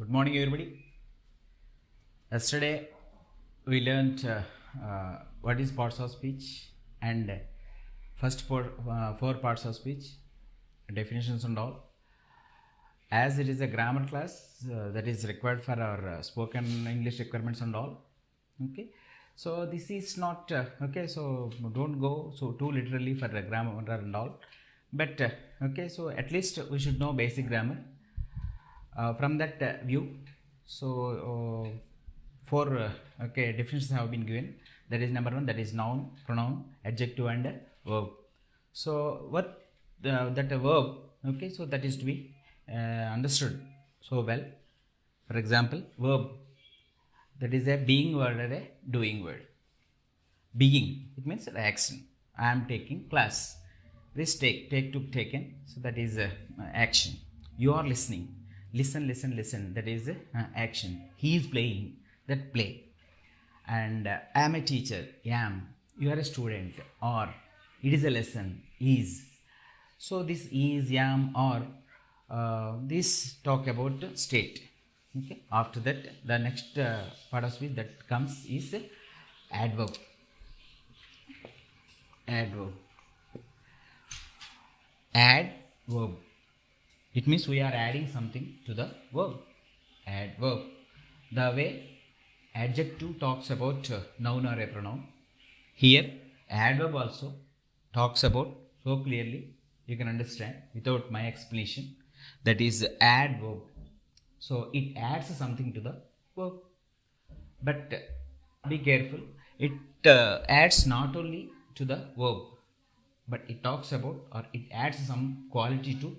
Good morning, everybody. Yesterday we learned what is parts of speech and first four parts of speech, definitions and all. As it is a grammar class that is required for our spoken English requirements and all. Okay, so this is not okay. So don't go so too literally for the grammar and all. But okay, so at least we should know basic grammar. From that view, so four okay definitions have been given. That is number one, that is noun, pronoun, adjective and verb. So what that verb, okay, so that is to be understood so well. For example, verb, that is a being word or a doing word. Being, it means action. I am taking class. This take took taken, so that is action. You are listening. Listen, that is action. He is playing, that play. And I am a teacher, am. You are a student, or it is a lesson, is. So this is, am, or this talk about state. Okay. After that, the next part of speech that comes is adverb. Adverb. Adverb. It means we are adding something to the verb. Adverb. The way adjective talks about noun or a pronoun, here adverb also talks about so clearly you can understand without my explanation. That is adverb. So it adds something to the verb. But be careful. It adds not only to the verb, but it talks about or it adds some quality to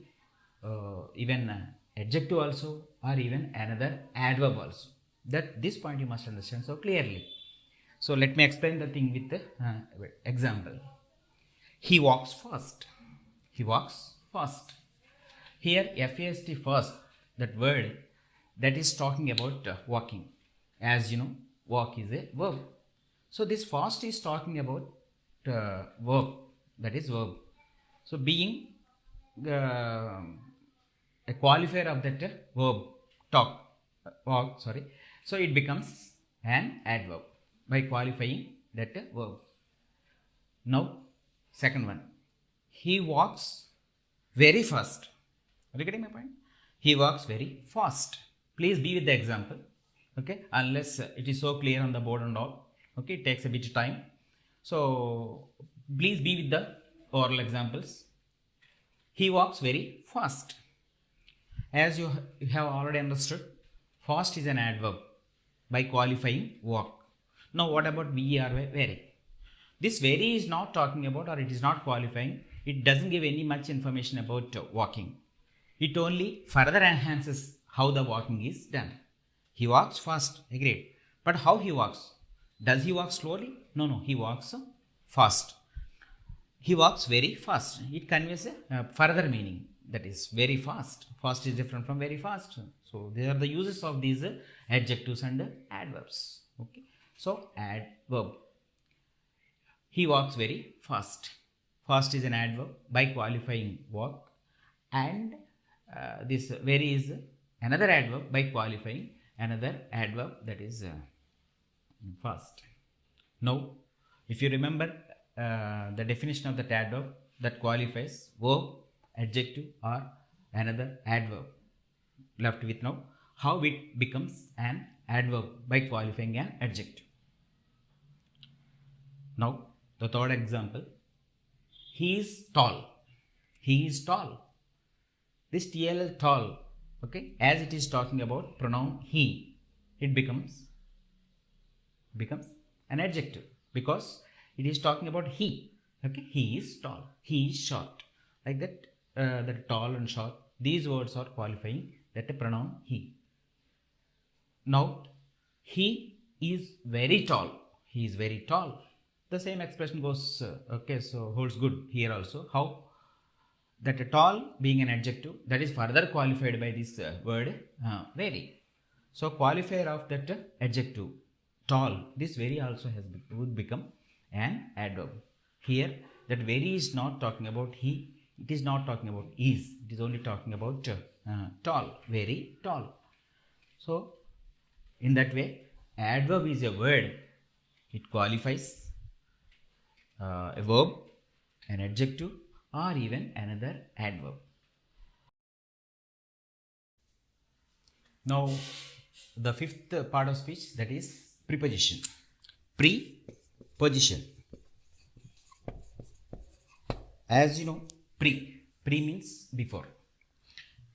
even adjective also, or even another adverb also. That this point you must understand so clearly. So let me explain the thing with the example. He walks fast. He walks fast. Here fast, fast, that word, that is talking about walking. As you know, walk is a verb. So this fast is talking about verb, that is verb. So being a qualifier of that verb, walk, sorry. So it becomes an adverb by qualifying that verb. Now, second one. He walks very fast. Are you getting my point? He walks very fast. Please be with the example. Okay, unless it is so clear on the board and all. Okay, it takes a bit of time. So please be with the oral examples. He walks very fast. As you have already understood, fast is an adverb by qualifying walk. Now what about very? This very is not talking about, or it is not qualifying. It doesn't give any much information about walking. It only further enhances how the walking is done. He walks fast, agreed. But how he walks? Does he walk slowly? No, he walks fast. He walks very fast. It conveys a further meaning. That is very fast. Fast is different from very fast. So they are the uses of these adjectives and adverbs. Okay. So adverb. He walks very fast. Fast is an adverb by qualifying walk, and this very is another adverb by qualifying another adverb, that is fast. Now, if you remember the definition of that adverb that qualifies verb, adjective or another adverb, left with now how it becomes an adverb by qualifying an adjective. Now the third example, he is tall. He is tall. This TL tall, okay, as it is talking about pronoun he, it becomes an adjective because it is talking about he. Okay, he is tall. He is short. Like that. That tall and short, these words are qualifying that pronoun he. Now, he is very tall. He is very tall. The same expression goes, okay, so holds good here also. How? That tall being an adjective, that is further qualified by this word very. So, qualifier of that adjective, tall, this very also would become an adverb. Here, that very is not talking about he. It is not talking about is. It is only talking about tall, very tall. So in that way, adverb is a word. It qualifies a verb, an adjective, or even another adverb. Now the fifth part of speech, that is preposition. Preposition. As you know, pre means before.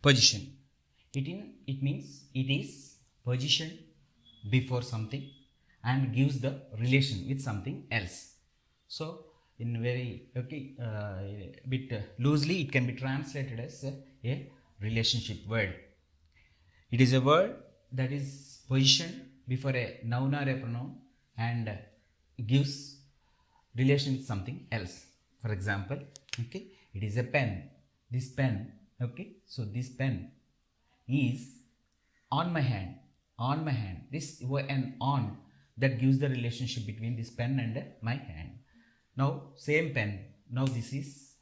Position, it means it is positioned before something and gives the relation with something else. So in very bit loosely, it can be translated as a relationship word. It is a word that is positioned before a noun or a pronoun and gives relation with something else. For example, okay, it is a pen. This pen, okay, so this pen is on my hand. On my hand. This an on that gives the relationship between this pen and my hand. Now same pen. Now this is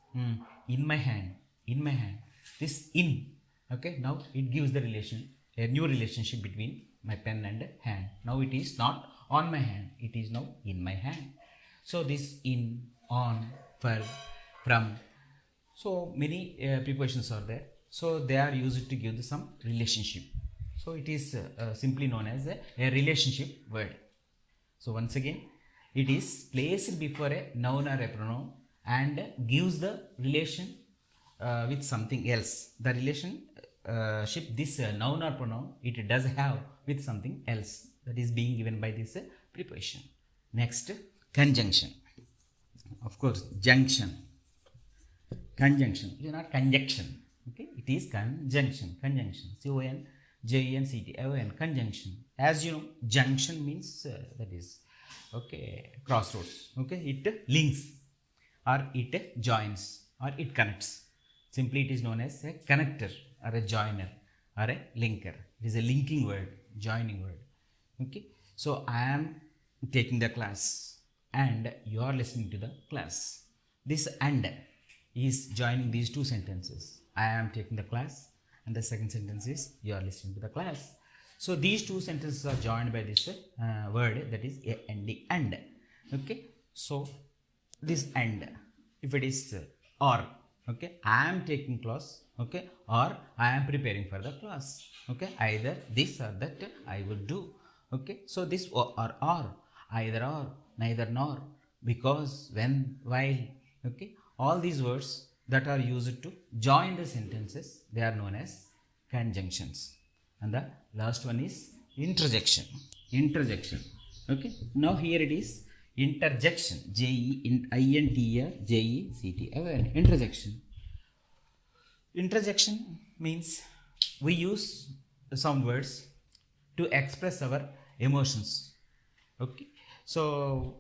in my hand. In my hand. This in. Okay. Now it gives the relation, a new relationship between my pen and hand. Now it is not on my hand. It is now in my hand. So this in, on, for, from. So many prepositions are there. So they are used to give some relationship. So it is simply known as a relationship word. So once again, it is placed before a noun or a pronoun and gives the relation with something else. The relationship this noun or pronoun, it does have with something else, that is being given by this preposition. Next, conjunction. Of course, junction. Conjunction. It is not conjunction. Okay, it is conjunction. Conjunction. CONJUNCTION. Conjunction. As you know, junction means that is okay, crossroads. Okay, it links or it joins or it connects. Simply, it is known as a connector or a joiner or a linker. It is a linking word, joining word. Okay, so I am taking the class and you are listening to the class. This and is joining these two sentences. I am taking the class, and the second sentence is you are listening to the class. So these two sentences are joined by this word, that is a and the and. Okay, so this and, if it is or, okay, I am taking class, okay, or I am preparing for the class. Okay, either this or that I will do. Okay, so this or either or, neither nor, because, when, while. Okay, all these words that are used to join the sentences, they are known as conjunctions. And the last one is interjection. Interjection. Okay, now here it is interjection. JEINTERJECT. Interjection. Interjection means we use some words to express our emotions. Okay, so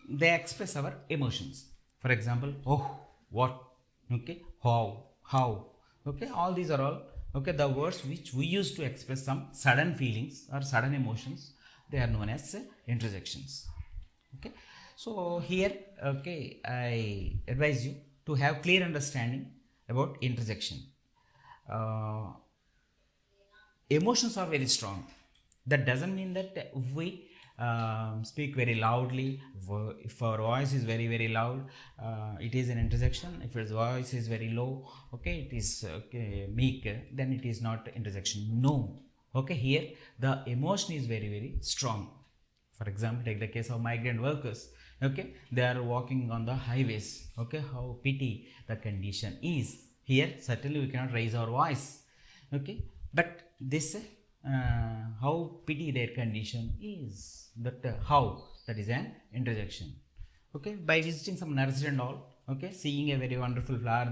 they express our emotions. For example, oh, what, okay, how, okay, all these are all, okay, the words which we use to express some sudden feelings or sudden emotions, they are known as interjections. Okay, so here, okay, I advise you to have clear understanding about interjection. Emotions are very strong. That doesn't mean that we speak very loudly. If our voice is very, very loud, it is an interjection. If its voice is very low, okay, it is okay, meek, then it is not interjection. No. Okay, here the emotion is very, very strong. For example, take the case of migrant workers. Okay, they are walking on the highways. Okay, how pity the condition is. Here certainly we cannot raise our voice. Okay, but this how pity their condition is, that how, that is an interjection. Okay, by visiting some nursery and all, okay, seeing a very wonderful flower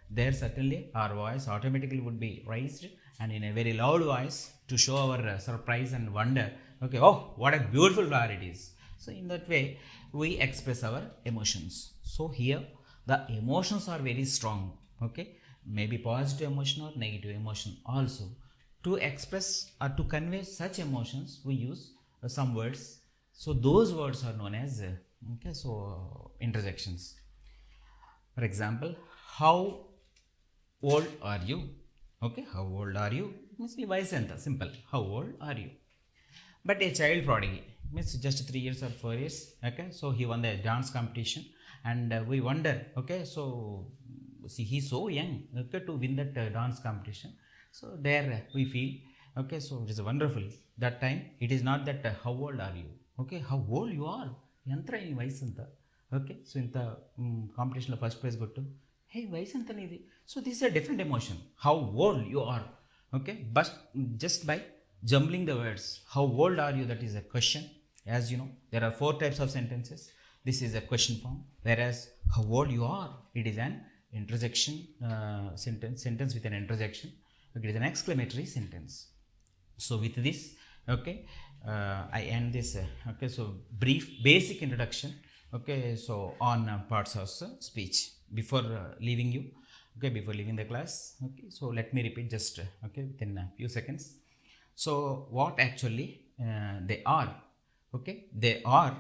there certainly our voice automatically would be raised, and in a very loud voice, to show our surprise and wonder. Okay, oh, what a beautiful flower it is. So in that way we express our emotions. So here the emotions are very strong. Okay, maybe positive emotion or negative emotion also. To express or to convey such emotions, we use some words. So those words are known as okay, so interjections. For example, how old are you? Okay, how old are you? means నీ వయసు ఎంత, simple. How old are you. But a child prodigy means just 3 years or 4 years. Okay, so he won the dance competition, and we wonder. Okay, so see, he's so young, okay, to win that dance competition. So there we feel, okay, so it is wonderful. That time it is not that how old are you, okay, how old you are, entra in vayasu anta, okay, so inta competition lo first prize gottu, hey vayasu anta needi. So this is a different emotion, how old you are, okay. But just by jumbling the words, how old are you, that is a question. As you know, there are 4 types of sentences. This is a question form, whereas how old you are, it is an interjection sentence with an interjection. It is an exclamatory sentence. So with this, okay, I end this okay, so brief basic introduction, okay, so on parts of speech before leaving you, okay, before leaving the class. Okay, so let me repeat just okay, within a few seconds. So what actually they are, okay, they are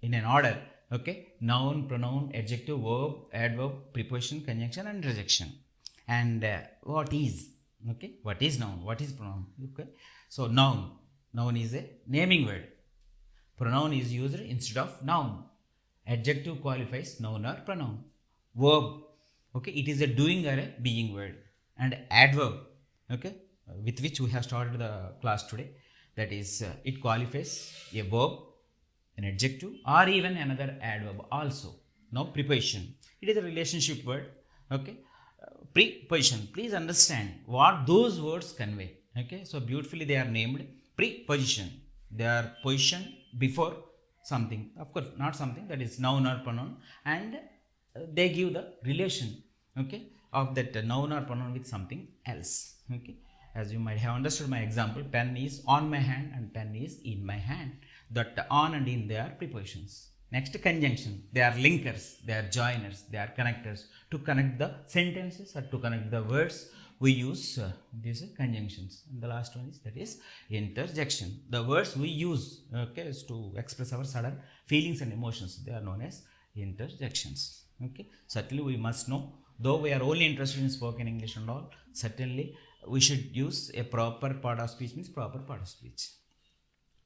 in an order, okay, noun, pronoun, adjective, verb, adverb, preposition, conjunction and interjection. And what is, okay, what is noun, what is pronoun, okay. So noun is a naming word. Pronoun is used instead of noun. Adjective qualifies noun or pronoun. Verb, okay, it is a doing or a being word. And adverb, okay, with which we have started the class today, that is it qualifies a verb, an adjective or even another adverb also. Now preposition, it is a relationship word, okay. Preposition, please understand what those words convey, okay. So beautifully they are named preposition. They are positioned before something, of course not something, that is noun or pronoun, and they give the relation, okay, of that noun or pronoun with something else, okay. As you might have understood my example, pen is on my hand and pen is in my hand. That on and in, they are prepositions. Next, conjunction, they are linkers, they are joiners, they are connectors. To connect the sentences or to connect the words, we use these conjunctions. And the last one is, that is interjection. The words we use, okay, is to express our sudden feelings and emotions, they are known as interjections, okay. Certainly we must know, though we are only interested in spoken English and all, certainly we should use a proper part of speech, means proper part of speech.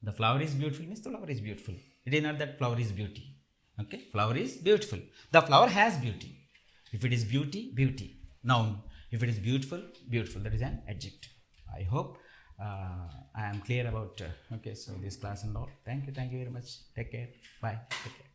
The flower is beautiful means the flower is beautiful. It is not that flower is beauty, okay. Flower is beautiful, the flower has beauty. If it is beauty, beauty, noun. If it is beautiful, beautiful, that is an adjective. I hope I am clear about okay, so this class and all. Thank you very much. Take care. Bye. Take care.